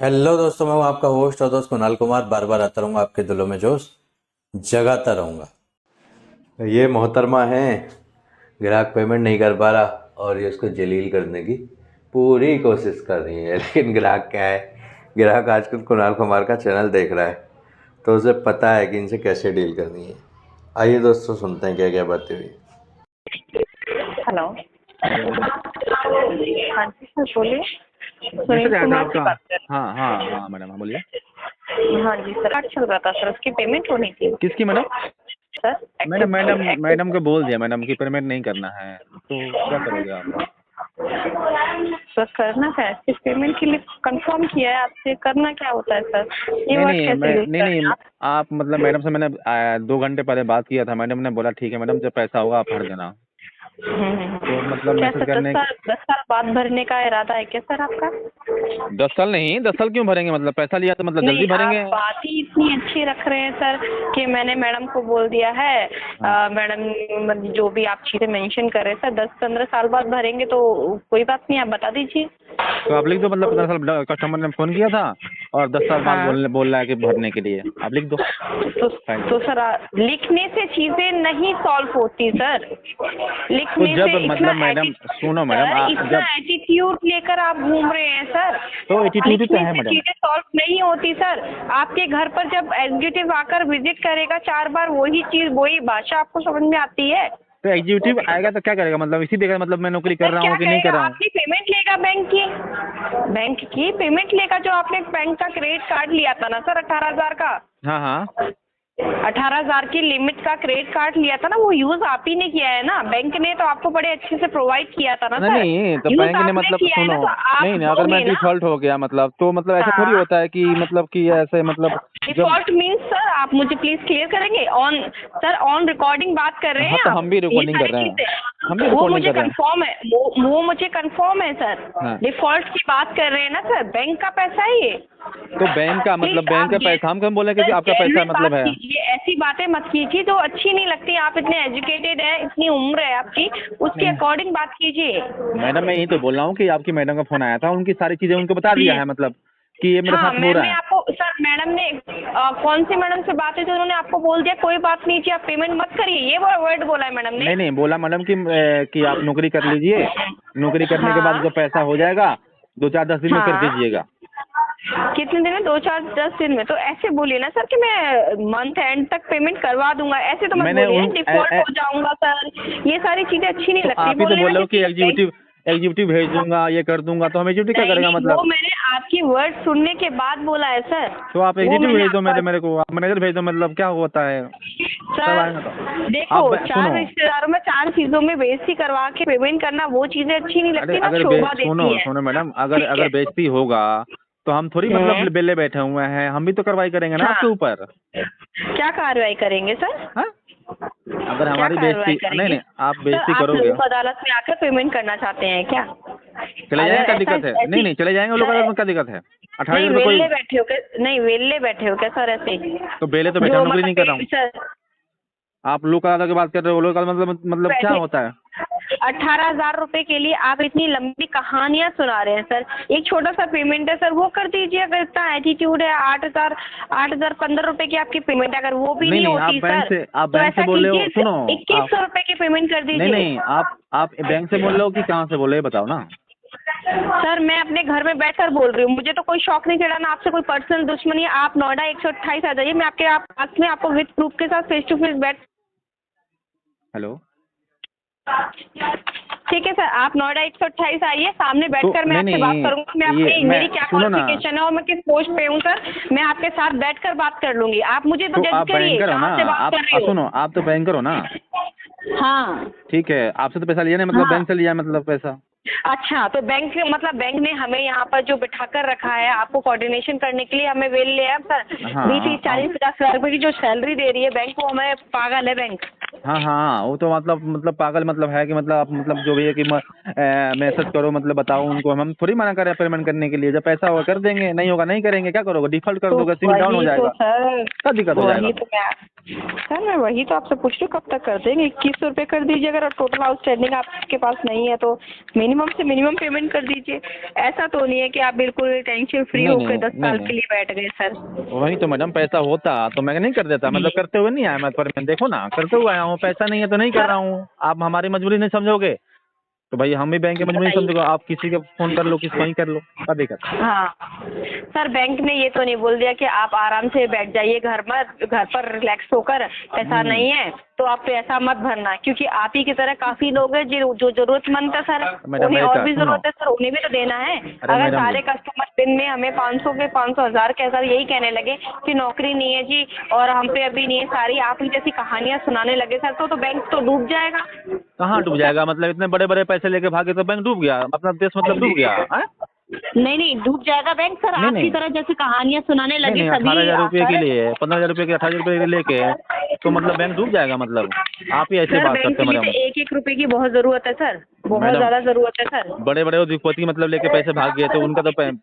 Hello दोस्तों, मैं हूं आपका होस्ट और दोस्त कुणाल कुमार। बार बार आता रहूंगा, आपके दिलों में जोश जगाता रहूंगा। ये मोहतरमा है, ग्राहक पेमेंट नहीं कर पा रहा और ये उसको जलील करने की पूरी कोशिश कर रही है। लेकिन ग्राहक क्या है, ग्राहक आजकल कुणाल कुमार का चैनल देख रहा है तो उसे पता है कि इनसे कैसे डील करनी है। आइए दोस्तों, सुनते हैं क्या क्या बातें हुई। हेलो। हेलो। हाँ जी सर, बोलिए। मैसेज सुनील आया था कुमार से आपका। बात कर हाँ हाँ हाँ मैडम, हाँ बोलिए। हाँ जी सर, कार्ड चल रहा था सर, उसकी पेमेंट होनी थी किसकी madam? Sir. Madam madam active madam को बोल दिया मैडम की पेमेंट नहीं करना है, तो क्या करोगे आप? सर, करना है इस पेमेंट के लिए कंफर्म किया है आपसे। करना क्या होता है सर, ये नहीं वर्ड नहीं कैसे मैं यूज नहीं कर रहे हैं नहीं आप? आप मतलब मैडम से मैंने 2 घंटे पहले बात किया था। मैडम ने बोला ठीक है मैडम, जब पैसा होगा आप भर देना। तो मतलब क्या मैसेज सर, करने 10 साल बाद भरने का इरादा है क्या सर आपका? 10 साल नहीं, 10 साल क्यों भरेंगे? मतलब पैसा लिया तो मतलब नहीं, जल्दी आप भरेंगे। बात ही इतनी अच्छी रख रहे हैं सर कि मैंने मैडम को बोल दिया है। हाँ, मैडम जो भी आप चीज़ें मेंशन कर रहे हैं सर, 10-15 साल बाद भरेंगे तो कोई बात नहीं, आप बता दीजिए। तो आप लिख दो, मतलब 15 साल कस्टमर ने फ़ोन किया था और 10 साल बाद हाँ। बोल रहा है कि भरने के लिए। आप लिख दो, तो फाइल तो पे। सर, लिखने से चीजें नहीं सॉल्व होती सर। तो लिखने जब से इतना मतलब मैडम एटीट्यूड सुनो मैडम, सर, इतना जब एटीट्यूड लेकर आप घूम रहे हैं सर। तो एटीट्यूड तो लिखने है से मैडम। चीजें सॉल्व नहीं होती सर। आपके घर पर जब एग्जीक्यूटिव आकर विजिट करेगा 4 बार, वही चीज वही भाषा आपको समझ में आती है? तो एग्जीक्यूटिव आएगा तो क्या करेगा? मतलब इसी देगा मतलब मैं नौकरी कर सर रहा क्या हूँ कि नहीं कर करेगा? रहा हूँ। आपकी पेमेंट लेगा बैंक की पेमेंट लेगा। जो आपने बैंक का क्रेडिट कार्ड लिया था ना सर, 18,000 का। हाँ हाँ। 18,000 की लिमिट का क्रेडिट कार्ड लिया था ना, वो यूज आप ही ने किया है ना। बैंक ने तो आपको बड़े अच्छे से प्रोवाइड किया था ना नहीं सर। नहीं, तो यूज बैंक ने आपने मतलब किया है सुनो, ना, तो आप नहीं नहीं, अगर मैं दोगे ना। डिफॉल्ट हो गया मतलब, तो मतलब ऐसा थोड़ी हाँ। होता है कि मतलब कि ऐसे मतलब जब। डिफॉल्ट मीन्स सर, आप मुझे प्लीज क्लियर करेंगे। ऑन सर, ऑन रिकॉर्डिंग बात कर रहे हाँ, हैं तो आप? हम भी ये रिकॉर्डिंग कर सारी रहे हैं। हम भी चीजें वो रिकॉर्डिंग मुझे कर रहे हैं। कंफर्म है, वो मुझे कंफर्म है सर। हाँ, डिफॉल्ट की बात कर रहे हैं ना सर, बैंक का पैसा है ये। तो बैंक का मतलब, प्लीज बैंक आप का पैसा हम क्यों बोले कि सर आपका पैसा जेन्युइन मतलब बात है। कीजिए, ऐसी बातें मत कीजिए जो अच्छी नहीं लगती। आप इतने एजुकेटेड हैं, इतनी उम्र है आपकी, उसके नहीं अकॉर्डिंग बात कीजिए। मैडम, मैं यही तो बोल रहा हूँ कि आपकी मैडम का फोन आया था, उनकी सारी चीजें उनको बता दिया है, मतलब कि ये मेरे हाँ, साथ हो रहा मैं है। आपको सर, मैडम ने कौन सी मैडम से बात हुई थी, उन्होंने आपको बोल दिया कोई बात नहीं जी, आप पेमेंट मत करिए, ये वर्ड बोला है मैडम ने? नहीं नहीं, बोला मैडम कि आप नौकरी कर लीजिए, नौकरी करने के बाद हाँ। जब पैसा हो जाएगा 2-4-10 दिन में कर हाँ। दीजिएगा। कितने दिन में? 2-4-10 दिन में? तो ऐसे बोलिए ना सर कि मैं मंथ एंड तक पेमेंट करवा दूंगा। ऐसे तो मत मैंने बोलिए उन डिफॉल्ट हो जाऊंगा सर। ये सारी चीजें अच्छी नहीं तो लगती आप ही तो बोलने बोल में, रहे हो कि क्योंकि बैंक। एग्जीक्यूटिव एग्जीक्यूटिव भेज दूंगा, ये कर दूंगा, तो हम एग्जीक्यूटिव क्या नहीं करेगा नहीं, वो मतलब? मैंने आपकी वर्ड सुनने के बाद बोला है सर। तो आप वो एग्जीक्यूटिव मैंने भेज दो, आपका मेरे को आप मैनेजर भेज दो, मतलब क्या होता है? सब सर आएगा तो देखो, आप चार सुनो। रिश्तेदारों में 4 चीजों में बेइज्जती करवा के पेमेंट करना, वो चीजें अच्छी नहीं अरे लगती ना, अगर शोभा सुनो देती है। सुनो मैडम, अगर ठीक है। अगर बेइज्जती होगा तो हम थोड़ी मतलब हम्म। बेले बैठे हुए हैं, हम भी तो कार्रवाई करेंगे ना हाँ। आपके ऊपर। क्या कार्रवाई करेंगे सर? हाँ, अगर क्या हमारी कार्रवाई बेइज्जती, नहीं करेंगे नहीं, आप सर? बेइज्जती आप करोगे। लोक अदालत में आकर पेमेंट करना चाहते हैं क्या? चले अगर जाएंगे, क्या ऐसा दिक्कत है? नहीं ऐसी नहीं, चले जाएंगे, वो लोग सर, में क्या दिक्कत है? 28 नहीं दिन में कोई। वेले बैठे हो क्या? नहीं, वेले बैठे हो क्या सर ऐसे? तो बेले तो बैठा, जो नौकरी नहीं कर रहा हूँ। सर आप लोग अदालत की बात कर रहे हो, लोग मतलब क्या बैठे, होता है? 18,000 रुपए के लिए आप इतनी लंबी कहानियां सुना रहे हैं सर। एक छोटा सा पेमेंट है सर, वो कर दीजिए। अगर इतना एटीट्यूड है, 8,000 15 रुपए की आपकी पेमेंट है, अगर वो भी नहीं नहीं नहीं, होती सर, आप तो बैंक से ऐसा बोल रहे हो, कीजिए सुनो। आप 2,100 रुपए की पेमेंट कर नहीं दीजिए। नहीं, आप बैंक से बोल रहे हो कि कहाँ से बोल रहे हो, बताओ ना। सर मैं अपने घर में बैठकर बोल रही हूँ, मुझे तो कोई शौक नहीं चढ़ा ना, आपसे कोई पर्सनल दुश्मनी है। आप नोएडा 128 आ जाइए, मैं आपके पास में आपको विद प्रूफ के साथ फेस टू फेस बैठ। हेलो। ठीक है सर, आप नोएडा 128 आइए, सामने तो बैठकर मैं नहीं आपसे बात नहीं, करूंगा। मैं ये अपनी, मैं मेरी क्या सुनो ना, क्वालिफिकेशन है और मैं किस पोस्ट पे हूँ सर, मैं आपके साथ बैठकर बात कर लूंगी। आप मुझे तो तो जज आप करिए, बैंकर हो ना? कहाँ से बात आप कर रहे हो? सुनो, आप तो बैंकर हो ना? हाँ। ठीक है, आपसे तो पैसा लिया नहीं, मतलब हाँ। बैंक से लिया मतलब पैसा। अच्छा, तो बैंक मतलब बैंक ने हमें यहाँ पर जो बिठा कर रखा है आपको कोऑर्डिनेशन करने के लिए, हमें वेल लिया सर। 20, 30, हाँ 40, 50 हज़ार रुपए की जो सैलरी दे रही है बैंक, वो हमें पागल है बैंक। हाँ हाँ, वो तो मतलब पागल मतलब है कि मतलब आप मतलब जो भी है कि मैसेज करो, मतलब बताओ उनको, हम थोड़ी मना कर रहे हैं पेमेंट करने के लिए। जब पैसा होगा कर देंगे, नहीं होगा नहीं करेंगे, क्या करोगे? डिफॉल्ट कर तो दोगे, सिविल डाउन हो वही तो जाएगा, सर, क्या दिक्कत हो जाएगा? वही तो मैं वही तो आपसे पूछ रही हूँ, कब तक कर देंगे? 2100 रुपये कर दीजिए, अगर टोटल आउटस्टैंडिंग आपके पास नहीं है तो मिनिमम से मिनिमम पेमेंट कर दीजिए। ऐसा तो नहीं है कि आप बिल्कुल टेंशन फ्री नहीं होकर नहीं 10 नहीं साल के नहीं, लिए बैठ गए सर। वही तो मैडम, पैसा होता तो मैं नहीं कर देता, मतलब करते हुए नहीं आया मैं पेमेंट, देखो ना करते हुए आया हूँ, पैसा नहीं है तो नहीं कर सर रहा हूँ। आप हमारी मजबूरी नहीं समझोगे तो भाई हम भी बैंक की मजबूरी नहीं बताइए। समझोगे, आप किसी के फोन कर लो, किसी को ही कर लो, क्या दिक्कत है? हाँ सर, बैंक ने ये तो नहीं बोल दिया कि आप आराम से बैठ जाइए घर पर रिलैक्स होकर, पैसा हम्म, नहीं है तो आप पैसा मत भरना, क्योंकि आप ही की तरह काफी लोग हैं जो जरूरतमंद है सर, मैडम उन्हें मेरी और बात भी सुनो। जरूरत है सर, उन्हें भी तो देना है। अरे अगर मैडम, सारे कस्टमर दिन में हमें 500 के 500 1000 के हजार यही कहने लगे कि नौकरी नहीं है जी और हम पे अभी नहीं है, सारी आप ही जैसी कहानियां सुनाने लगे सर, तो बैंक तो डूब जाएगा। कहाँ डूब जाएगा? मतलब इतने बड़े बड़े पैसे लेके भागे तो बैंक डूब गया, अपना देश मतलब डूब गया है? नहीं नहीं, डूब जाएगा बैंक सर, नहीं आपकी नहीं तरह जैसी कहानियां सुनाने नहीं लगे नहीं, सभी 18,000 रुपये के सर। लिए, 15,000 रुपये के, 18,000 रुपये के लेके तो मतलब बैंक डूब जाएगा? मतलब आप ही ऐसे सर बात बैंक करते के हैं लिए तो मैडम। एक एक रुपए की बहुत जरूरत है सर, बहुत मैडम ज्यादा जरूरत है सर। बड़े बड़े उद्योगपति मतलब लेके पैसे भाग गए तो उनका तो बैंक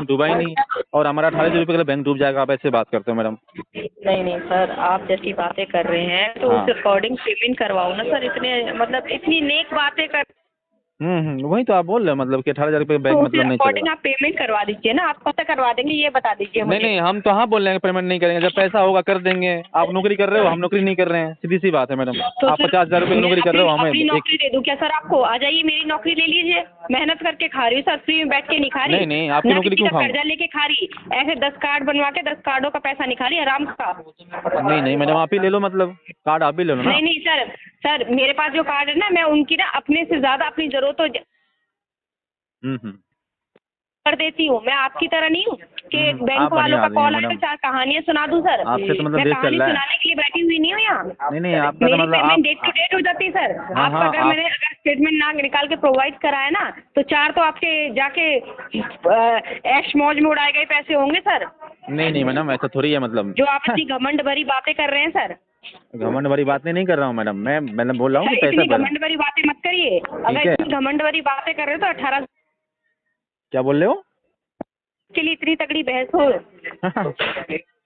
डूबा ही नहीं, और हमारा 18,000 रुपये के लिए बैंक डूब जाएगा? आप ऐसे बात करते हो मैडम। नहीं नहीं सर, आप जैसी बातें कर रहे हैं तो हाँ, उस अकॉर्डिंग पेमेंट करवाओ ना सर, इतने मतलब इतनी नेक बातें कर वही तो आप बोल रहे हो मतलब कि 18,000 रुपये तो बैंक उस मतलब नहीं अकॉर्डिंग चलेगा। आप पेमेंट करवा दीजिए ना। आप कब तक करवा देंगे ये बता दीजिए नहीं मुझे। नहीं, हम तो हाँ बोल रहे हैं पेमेंट नहीं करेंगे, जब पैसा होगा कर देंगे। आप नौकरी कर रहे हो, हम नौकरी नहीं कर रहे हैं, सीधी सी बात है मैडम। तो आप सर 50,000 रुपये की मैं नौकरी कर रहे अपनी हो, हमें अपनी एक। नौकरी दे दूं क्या सर आपको? आ जाइए मेरी नौकरी ले लीजिए, मेहनत करके खा रही हूँ सर, फ्री में बैठ के नहीं खा रही, नहीं नहीं, आपकी ना नौकरी किसी क्यों का खाऊं? कर्जा लेके खा रही, ऐसे 10 कार्ड बनवा के 10 कार्डों का पैसा नहीं खा रही आराम का। नहीं नहीं मैडम, आप ही ले लो, मतलब कार्ड आप ही ले लो ना। नहीं नहीं सर, सर मेरे पास जो कार्ड है ना, मैं उनकी ना अपने से ज्यादा अपनी जरूरतों हम्म, कर देती हूँ। मैं आपकी तरह नहीं हूँ कि बैंक आप वालों बढ़िया का आदमी है कॉल आए तो मैडम, 4 कहानियां सुना दूं सर। आपसे तो मतलब मैं देश कहानी चल रहा है। सुनाने के लिए बैठी हुई नहीं हूँ यहाँ। नहीं नहीं, आपका तो मेरी मतलब पेमेंट आप डेट टू डेट हो जाती है सर। हाँ आपका हाँ, अगर आप मैंने अगर स्टेटमेंट ना निकाल के प्रोवाइड कराया ना तो 4 तो आपके जाके ऐश मौज में उड़ाए गए पैसे होंगे सर, नहीं नहीं मैडम, ऐसा थोड़ी है मतलब। जो आप इतनी घमंड भरी बातें कर रहे हैं सर। घमंड वाली बात नहीं कर रहा हूँ मैडम, मैंने बोल रहा हूँ सर कि पैसा इतनी भर। घमंड भरी बातें मत करिए, ठीक अगर है, इतनी घमंड भरी बातें कर रहे हो तो 18 क्या बोल रहे हो? के लिए इतनी तगड़ी बहस हो।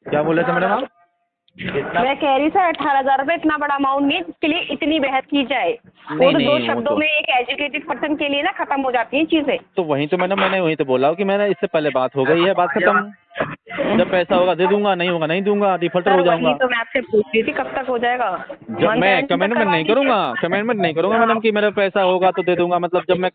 क्या बोल रहे थे मैडम आप? मैं कह रही सर 18,000 रुपये इतना बड़ा अमाउंट नहीं है जिसके लिए इतनी बहस की जाए। वो तो नहीं 2 नहीं, वो शब्दों तो में एक एजुकेटेड पर्सन के लिए ना खत्म हो जाती हैं चीजें। तो वही तो मैडम, मैंने वही तो बोला हूँ कि मैंने इससे पहले बात हो गई है, बात खत्म। जब पैसा होगा दे दूंगा, नहीं होगा नहीं दूंगा, डिफॉल्टर सर हो वही जाऊंगा। तो मैं आपसे पूछ रही थी कब तक हो जाएगा। जब मंथ मैं एंड तक कमेंटमेंट करवा नहीं दीजिए। करूंगा, कमेंटमेंट नहीं करूंगा हाँ मैडम कि मेरा पैसा होगा तो दे दूंगा, मतलब जब मैं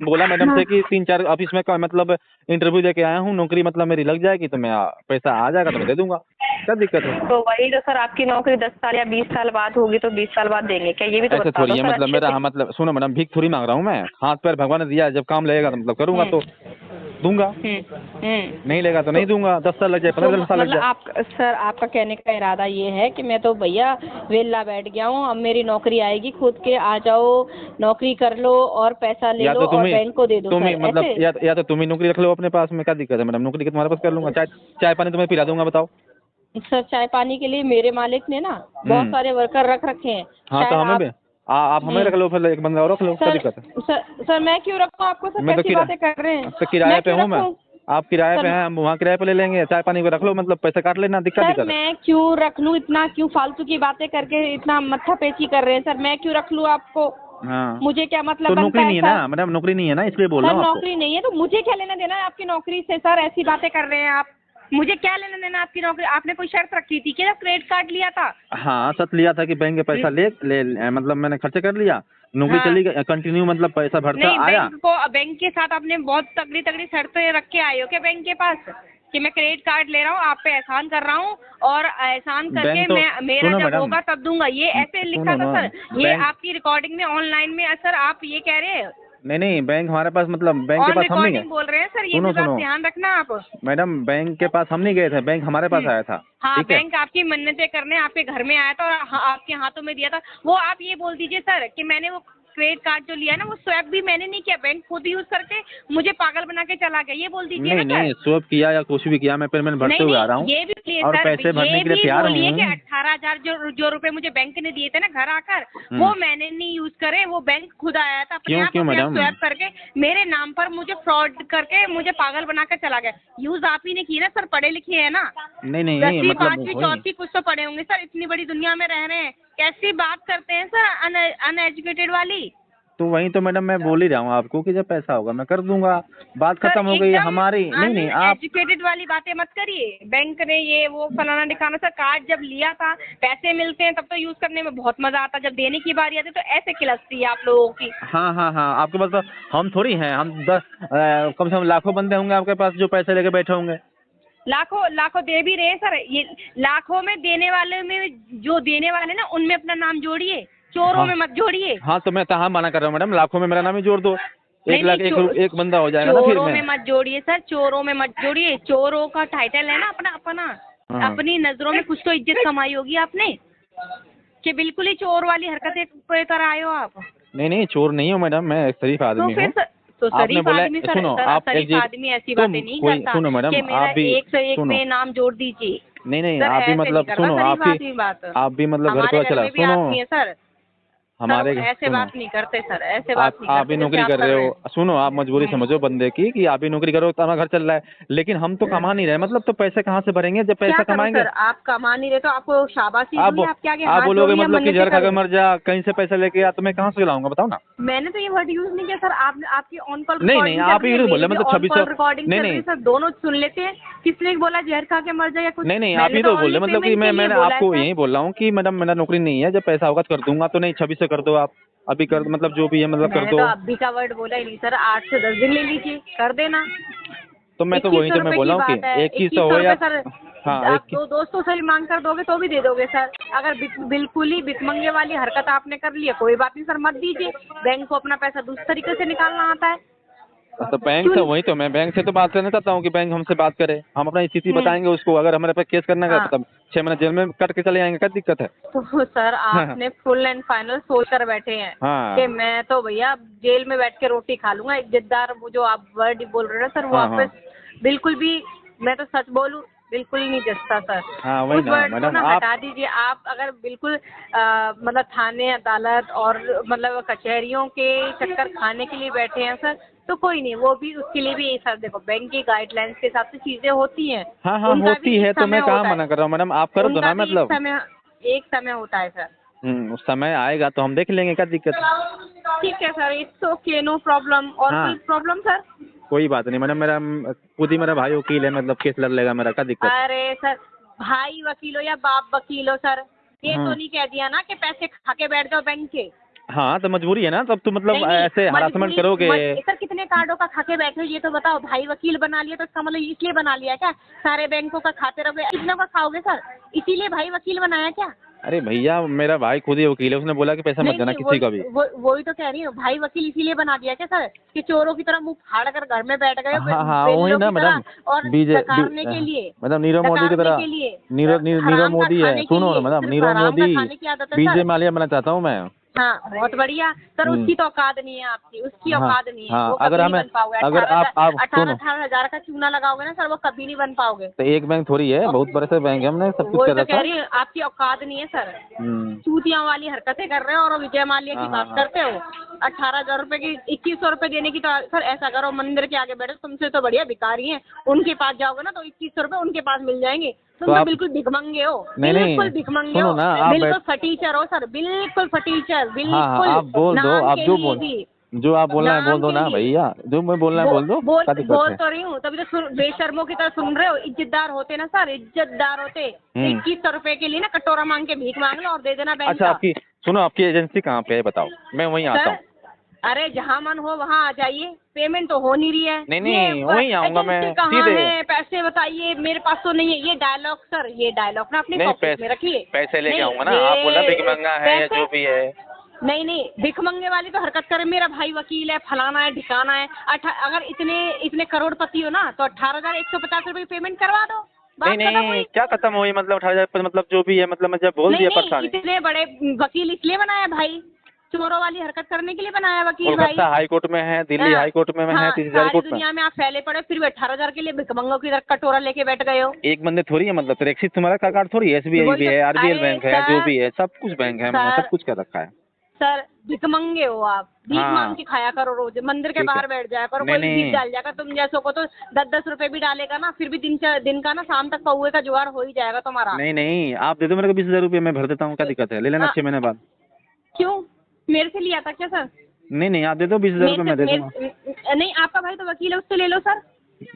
बोला मैडम से कि 3-4 ऑफिस में का मतलब इंटरव्यू देके आया हूँ, नौकरी मतलब मेरी लग जाएगी तो मैं पैसा आ जाएगा तो मैं दे दूंगा, क्या दिक्कत है? तो वही तो सर, आपकी नौकरी 10 साल या 20 साल बाद होगी तो 20 साल बाद देंगे क्या? ये भी तो ऐसे बता थोड़ी दो है सर मतलब अच्छे मेरा, से। हाँ मतलब सुनो मैडम, भीख थोड़ी मांग रहा हूँ मैं, हाथ पैर भगवान ने दिया है, जब काम लगेगा तो मतलब करूंगा तो दूंगा, नहीं लेगा तो नहीं दूंगा, 10 साल लग जाए, तो 15 साल लग मतलब जाए। आप सर, आपका कहने का इरादा ये है कि मैं तो भैया वेला बैठ गया हूँ, अब मेरी नौकरी आएगी, खुद के आ जाओ, नौकरी कर लो और पैसा ले या लो तो और बैंक को दे दो तुम्ही सर, मतलब ऐसे? या तो तुम्ही नौकरी रख लो अपने पास में, क्या दिक्कत है मैडम? नौकरी के तुम्हारे पास कर लूंगा, चाय पानी तुम्हें पिला दूंगा, बताओ। सर चाय पानी के लिए मेरे मालिक ने ना बहुत हम्म, सारे वर्कर रख रखे हैं। हाँ तो शायद हमें आप भी आप हमें रख लो, फिर एक बंदा और रख लो, क्या सर दिक्कत है? सर मैं क्यों रखूं आपको सर? मैं तो कैसी बातें कर रहे हैं? अब तो किराए मैं पे क्यों हूँ मैं, रखूं आप किराए पे सर? हैं, हम वहाँ किराए पे ले लेंगे, चाय पानी को रख लो, मतलब पैसे काट लेना, सर दिक्कत है? मैं क्यों रख लूं? इतना क्यों फालतू की बातें करके इतना मत्था पेची कर रहे हैं सर? मैं क्यों रख लूं आपको? हाँ मुझे क्या मतलब तो बनता नौकरी है नहीं है सर? ना मैडम, नौकरी नहीं है ना, इसलिए बोल रहा सर हूँ आपको। नौकरी नहीं है तो मुझे क्या लेना देना है आपकी नौकरी से सर? ऐसी बातें कर रहे हैं आप, मुझे क्या लेना देना आपकी नौकरी? आपने कोई शर्त रखी थी क्या जब क्रेडिट कार्ड लिया था? हाँ सच लिया था कि बैंक के पैसा मतलब मैंने खर्चे कर लिया, नौकरी हाँ। चली गई कंटिन्यू, मतलब पैसा भरता नहीं, आया। बैंक के साथ आपने बहुत तगड़ी तगड़ी शर्तें रख के आए हो क्या बैंक के पास कि मैं क्रेडिट कार्ड ले रहा हूँ, आप पे एहसान कर रहा हूँ और एहसान करके बैंक तो मैं मेरा सुनो जब मैडम, होगा तब दूंगा, ये ऐसे लिखा सुनो था ना, सर? ये बैंक आपकी रिकॉर्डिंग में ऑनलाइन में सर आप ये कह रहे हैं? नहीं, बैंक हमारे पास मतलब बैंक के ऑन पास हम नहीं गए। रिकॉर्डिंग बोल रहे हैं सर, ये सुनो भी बात सुनो ध्यान रखना आप। मैडम, बैंक के पास हम नहीं गए थे, बैंक हमारे पास आया था, हाँ, ठीक है? बैंक आपकी मन्नतें करने आपके घर में आया था और आपके हाथों में दिया था। वो आप ये बोल दीजिए सर कि मैंने वो क्रेडिट कार्ड जो लिया ना वो स्वैप भी मैंने नहीं किया, बैंक खुद यूज करके मुझे पागल बना के चला गया, ये बोल दीजिए ना नहीं सर। नहीं, स्वैप किया या कुछ भी किया, मैं पेमेंट भरते नहीं हुए आ रहा हूँ। नहीं, ये भी और सर पैसे भरने ये के लिए भी तैयार बोलिए हूँ। कि 18,000 जो रुपए मुझे बैंक ने दिए थे ना घर आकर, वो मैंने नहीं यूज करे, वो बैंक खुद आया था अपने क्यों आप क्यों अपने आप मैडम? स्वैप करके मेरे नाम पर मुझे फ्रॉड करके मुझे पागल बनाकर चला गया। यूज आप ही ने की ना सर, पढ़े लिखे हैं ना, नहीं नहीं 10वीं मतलब 5वीं वही 4वीं कुछ तो पढ़े होंगे सर, इतनी बड़ी दुनिया में रह रहे हैं, कैसी बात करते हैं सर अनएजुकेटेड वाली। तो वही तो मैडम मैं बोल ही रहा हूँ आपको कि जब पैसा होगा मैं कर दूंगा, बात सर खत्म हो गई एकदम हमारी। नहीं नहीं आप अनएजुकेटेड वाली बातें मत करिए, बैंक ने ये वो फलाना दिखाना। सर कार्ड जब लिया था, पैसे मिलते हैं तब तो यूज करने में बहुत मजा आता, जब देने की बारी आती है तो ऐसे खिलस्ती है आप लोगों की। हाँ हाँ हाँ, आपके पास तो हम थोड़ी हैं, हम 10 कम से कम लाखों बंदे होंगे आपके पास जो पैसे लेके बैठे होंगे। लाखों लाखों दे भी रहे हैं सर, ये लाखों में देने वाले में जो देने वाले ना उनमें अपना नाम जोड़िए, चोरों हाँ में मत जोड़िए। हाँ, तो मैं कहाँ मना कर रहा हूँ मैडम, लाखों में मेरा नाम ही जोड़ दो, 1 लाख एक बंदा हो जाएगा ना फिर चोरों मैं। में मत जोड़िए सर, चोरों में मत जोड़िए। चोरों का टाइटल है ना अपना अपना, हाँ। अपनी नजरों में कुछ तो इज्जत कमाई होगी आपने, कि बिल्कुल ही चोर वाली हरकतें कर आए हो आप। नहीं नहीं, चोर नहीं हूँ मैडम, मैं एक शरीफ तो आदमी फिर हूँ। तो आपने शरीफ बोला आदमी सर, सुनो सर आप शरीफ आदमी ऐसी तो बातें नहीं कोई करता सुनो मैडम, कि मेरा आप भी एक से एक सुनो, पे नाम जोड़ दीजिए। नहीं नहीं सर आप भी ऐसे नहीं मतलब करता सुनो, शरीफ आदमी बात। आप भी मतलब घर हमारे पे घर चला में भी सुनो, आदमी है सर, हमारे सर ऐसे सुनो, बात नहीं करते सर, ऐसे बात नहीं आप भी करते नौकरी जैसे कर आप कर रहे रहे हो, हैं। सुनो आप मजबूरी समझो बंदे की कि आप भी नौकरी करो तो हमारा घर चल रहा है, लेकिन हम तो कमा नहीं रहे, मतलब तो पैसे कहाँ से भरेंगे जब पैसा क्या करूं कमाएंगे। सर, आप कमा नहीं रहे तो आपको शाबाशी आप दूं या आपके आगे आप हाथ बोलोगे जोड़ूं या मतलब कि मन्नतें जहर खा के करूं? मर जा, कहीं से पैसा लेके आ, तो मैं कहाँ से लाऊंगा बताओ ना। मैंने तो ये वर्ड यूज नहीं किया सर, आपने आपकी ऑन कॉल नहीं नहीं, आप ही तो बोले मतलब ऑन 2600 कॉल रिकॉर्डिंग नहीं चल रही नहीं है सर, दोनों सुन लेते हैं। किसने बोला जहर खा के मर जाए या कुछ? नहीं नहीं, आप मैंने ही तो बोल only रहे मतलब कि payment के लिए मैंने बोला है आपको सर। यही बोल रहा हूँ कि मैडम मेरा नौकरी नहीं है, जब पैसा होगा तो कर दूंगा, तो नहीं 26 से कर दो आप, अभी कर मतलब जो भी है मतलब कर मैंने दो। तो अभी का वर्ड बोला ही नहीं सर, 8 से 10 दिन ले लीजिए, कर देना। तो मैं तो वही तो मैं बोला हूँ कि 2100 हो या सर, हाँ आप दो दोस्तों से भी मांग कर दोगे तो भी दे दोगे सर। अगर बिल्कुल ही भिखमंगे वाली हरकत आपने कर ली है, कोई बात नहीं सर, मत दीजिए। बैंक को अपना पैसा दूसरे तरीके से निकालना आता है। तो बैंक से वही तो मैं बैंक से तो बात करना चाहता हूँ कि बैंक हमसे बात करे, हम अपना स्थिति बताएंगे उसको, अगर हमारे पे केस करना है हाँ। तब 6 महीने जेल में कट के चले जाएंगे, क्या दिक्कत है। तो सर आपने फुल एंड फाइनल सोच कर बैठे हैं हाँ। कि मैं तो भैया जेल में बैठ के रोटी खा लूंगा। इज्जतदार वो जो आप वर्ड बोल रहे हो सर, वो हाँ, आप पे बिल्कुल भी, मैं तो सच बोलूं, बिल्कुल ही नहीं जचता सर। हाँ, वही उस ना, वर्ड को मैडम ना आप हटा दीजिए। आप अगर बिल्कुल मतलब थाने अदालत और मतलब कचहरियों के चक्कर खाने के लिए बैठे हैं सर, तो कोई नहीं, वो भी उसके लिए भी सर देखो बैंक की गाइडलाइंस के हिसाब से चीजें होती हैं। हाँ हाँ उनका होती भी एक है, तो समय मैं कहाँ होता है। मना कर रहा हूँ मैडम, आप कर दो उनका ना भी मतलब। एक समय होता है सर। उस समय आएगा तो हम देख लेंगे, क्या दिक्कत है। ठीक है sir, it's okay, no problem. और हाँ। कोई प्रॉब्लम सर? कोई बात नहीं मैडम, मेरा खुद ही मेरा भाई वकील है, मतलब केस लड़ लेगा मेरा, क्या दिक्कत है। अरे सर, भाई वकील हो या बाप वकील हो सर, ये तो नहीं कह दिया ना कि पैसे खा के बैठ जाओ बैंक के। हाँ तो मजबूरी है ना, तब तो मतलब नहीं, नहीं, ऐसे हरासमेंट करोगे। सर कितने कार्डों का खा के बैठे हो ये तो बताओ। भाई वकील बना लिया तो इसका मतलब इसलिए बना लिया क्या सारे बैंकों का खाते रहोगे, कितनों का खाओगे सर, इसीलिए भाई वकील बनाया क्या? अरे भैया मेरा भाई खुद ही वकील है, उसने बोला कि पैसा मत देना किसी का भी। वही तो कह रही हूँ, भाई वकील इसीलिए बना दिया क्या सर कि चोरों की तरह मुंह फाड़ कर घर में बैठ गए हाँ हाँ वही ना मैडम, और डकारने के लिए, मतलब नीरव मोदी की तरह, के लिए, नीरव मोदी है, सुनो ना मैडम, नीरव मोदी बीजे मालिया बनना चाहता हूँ मैं। हाँ बहुत बढ़िया सर, उसकी तो औकात नहीं है आपकी, उसकी औकात नहीं है। हाँ, वो अगर कभी हमें नहीं बन पाओगे। अगर आप 18,000 का चूना लगाओगे ना सर, वो कभी नहीं बन पाओगे। तो एक बैंक थोड़ी है, बहुत बड़े से बैंक है, हमने सब कुछ वही कर तो रखा कह रही हूँ, आपकी औकात नहीं है सर। है। चूतियां वाली हरकतें कर रहे हो और विजय माल्या की बात करते हो। 18,000 रुपए की 2100 रुपए देने की, तो सर ऐसा करो मंदिर के आगे बैठो, तुमसे तो बढ़िया भिखारी हैं, उनके पास जाओगे ना तो 2100 रुपए उनके पास मिल जाएंगे। तुम तो बिल्कुल भिखमंगे हो, बिल्कुल भिखमंगे हो, बिल्कुल फटीचर हो सर, बिल्कुल फटीचर, बिल्कुल। आप बोल दो, आप जो आप बोलना है बोल दो ना भैया, जो मैं बोलना है बोल दो। बोल तो रही हूँ, तभी तो बेशर्मों की तरह सुन रहे हो। इज्जतदार होते ना सर, इज्जतदार होते 2100 रुपए के लिए ना कटोरा मांग के भीख मांग लो और दे देना बैंक अच्छा का। आपकी सुनो, आपकी एजेंसी कहाँ पे है बताओ, मैं वहीं आता हूँ। अरे जहाँ मन हो वहाँ आ जाइए, पेमेंट तो हो नहीं रही है। नहीं वहीं आऊंगा मैं कहाँ सीधे। है पैसे बताइए, मेरे पास तो नहीं है। ये डायलॉग सर, ये डायलॉग ना अपनी पॉकेट में रखिए। पैसे लेके आऊंगा ना, आप बोला भिख मंगा है या जो भी है। नहीं, भिखमंगे वाली तो हरकत करे, मेरा भाई वकील है, फलाना है, ढिकाना है। अगर इतने करोड़पति हो ना तो 18,150 रुपए पेमेंट करवा दो। नहीं क्या खत्म हुई, मतलब 18,000 मतलब जो भी है, मतलब मैं जब बोल दिया परेशानी। इतने बड़े वकील इसलिए बनाया भाई, चोरों वाली हरकत करने के लिए बनाया वकील भाई। कोलकाता हाई कोर्ट में है, दिल्ली हाई कोर्ट में है, हाँ, 30,000 सारी कोर्ट में। दुनिया में आप फैले पड़े, फिर भी 18,000 के लिए भिखमंगों की तरह कटोरा लेके बैठ गए हो। एक बंदे थोड़ी है, मतलब एक्सिस तुम्हारा कार्ड थोड़ी है, SBI वही भी तो- है, RBL अरे बैंक है, सर, जो भी है सब कुछ बैंक है, मैंने सर, सब कुछ कर रखा है। सर भिखमंगे हो आप, भीख हाँ। मांग के खाया करो रोज, मंदिर के ठीक है। बाहर बैठ जाया करो, नहीं, कोई भी नहीं। भीख डाल जाएगा तुम जैसों को तो 10-10 रुपए भी डालेगा ना, फिर भी दिन का ना शाम तक कौए का जुगाड़ हो ही जाएगा तुम्हारा। नहीं नहीं, आप दे दो मेरे को 20,000 रुपये, मैं भर देता हूँ, क्या दिक्कत है, ले लेना हाँ। 6 महीने बाद। क्यों, मेरे से लिया था क्या सर? नहीं नहीं, आप दे दो 20,000 रुपये, मैं दे दूंगा। नहीं, आपका भाई तो वकील है, उससे ले लो सर।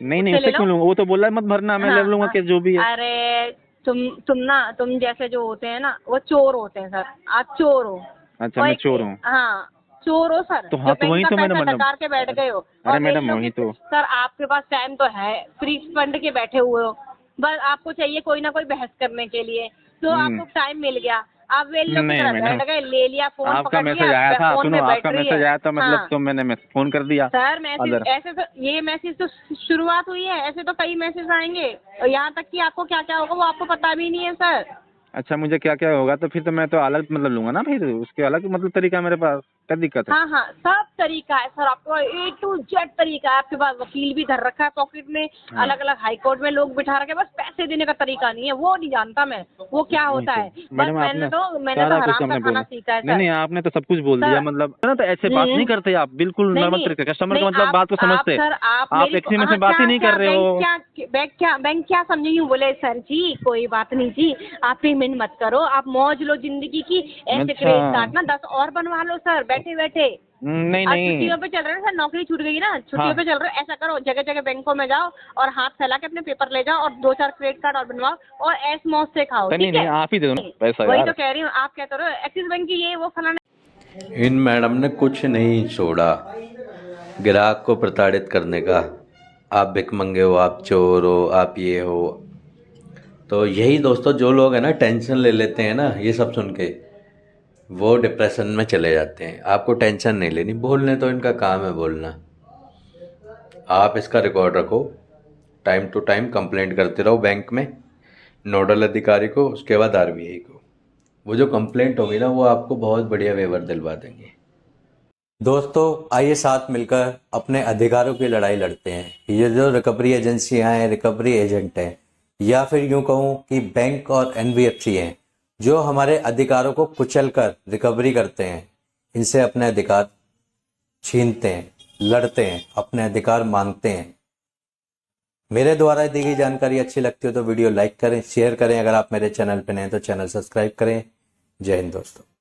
नहीं नहीं, उससे उससे ले क्यों लो। लूंगा, वो तो बोला है मत भरना, मैं ले हाँ, लूंगा, केस जो भी है। अरे तुम जैसे जो होते हैं ना वो चोर होते हैं सर, आप चोर हो। अच्छा, और मैं एक- चोर हूँ। हाँ, चोर हो सर। तो हाँ, जो तो वही बैंक तो का मैंने पैसा मतलब- डकार के बैठ गए हो। अरे और मैडम, इन लोग वही के- तो। सर आपके पास टाइम तो है, फ्री फंड के बैठे हुए हो, बस आपको चाहिए कोई ना कोई बहस करने के लिए, तो आपको टाइम मिल गया, आप वेल्लो की नहीं तरह मैडम, बैठ गए, ले लिया फोन, आपका पकड़ मैसेज लिया, आया था, फोन सुनो, में बैठ आपका रही मैसेज है। आया था, मतलब हाँ। तो मैंने फोन कर दिया। सर मैसेज अदर ऐसे तो, ये मैसेज तो शुरुआत हुई है, ऐसे तो कई मैसेज आएंगे, और यहाँ तक कि आपको क्या क्या होगा वो आपको पता भी नहीं है सर। अच्छा, मुझे क्या क्या होगा, तो फिर तो मैं तो अलग मतलब लूंगा ना, फिर उसके अलग मतलब तरीका है मेरे पास, क्या दिक्कत है? हाँ हाँ, सब तरीका है सर, आपको A to Z तरीका है, आपके पास वकील भी धर रखा है पॉकेट में, हाँ। अलग अलग हाई कोर्ट में लोग बिठा रखे, बस पैसे देने का तरीका नहीं है, वो नहीं जानता मैं, वो क्या होता है। बस मैडम, मैंने तो सारा कुछ हराम का हमने खाना बोला। सीखा है नहीं नहीं, सर। आपने तो सब कुछ बोल दिया, सर, मतलब ना, तो ऐसे बात नहीं करते आप, बिल्कुल नहीं, नॉर्मल नहीं, तरीके, कस्टमर का नहीं, मतलब बात को समझते। सर आप आप मेरी एक्चुअली में हाँ, से बात ही नहीं कर रहे हो। बैंक क्या समझेंगी, बोले सर जी कोई बात नहीं जी, आप पेमेंट मत करो, आप मौज लो जिंदगी की, ऐसे अच्छा। क्रेडिट कार्ड ना 10 और बनवा लो सर, बैठे बैठे। नहीं आज नहीं, छुट्टियों पे चल रहे हैं सर, नौकरी छूट गई ना, छुट्टियों हाँ। पे चल रहे हैं, ऐसा करो जगह जगह बैंकों में जाओ और हाथ फैला के अपने पेपर ले जाओ और 2-4 क्रेडिट कार्ड और बनवाओ और ऐश मौज से खाओ, नहीं ठीक नहीं, है? आप ही दे दो ना पैसा वही यार। तो कह रही हूँ, आप कहते रहो एक्सिस बैंक की ये वो फलाना। इन मैडम ने कुछ नहीं छोड़ा ग्राहक को प्रताड़ित करने का। आप भिखमंगे हो, आप चोर हो, आप ये हो। तो यही दोस्तों, जो लोग हैं ना टेंशन ले लेते हैं ना, ये सब सुन के वो डिप्रेशन में चले जाते हैं। आपको टेंशन नहीं लेनी, बोलने तो इनका काम है बोलना। आप इसका रिकॉर्ड रखो, टाइम टू टाइम कंप्लेंट करते रहो बैंक में, नोडल अधिकारी को, उसके बाद RBI को। वो जो कंप्लेंट होगी ना, वो आपको बहुत बढ़िया वेवर दिलवा देंगे। दोस्तों आइए साथ मिलकर अपने अधिकारों की लड़ाई लड़ते हैं। ये जो रिकवरी एजेंसियां हैं, रिकवरी एजेंट हैं, या फिर यूं कहूं कि बैंक और NBFC हैं, जो हमारे अधिकारों को कुचल कर रिकवरी करते हैं, इनसे अपने अधिकार छीनते हैं, लड़ते हैं, अपने अधिकार मांगते हैं। मेरे द्वारा दी गई जानकारी अच्छी लगती हो तो वीडियो लाइक करें, शेयर करें। अगर आप मेरे चैनल पर नए हैं तो चैनल सब्सक्राइब करें। जय हिंद दोस्तों।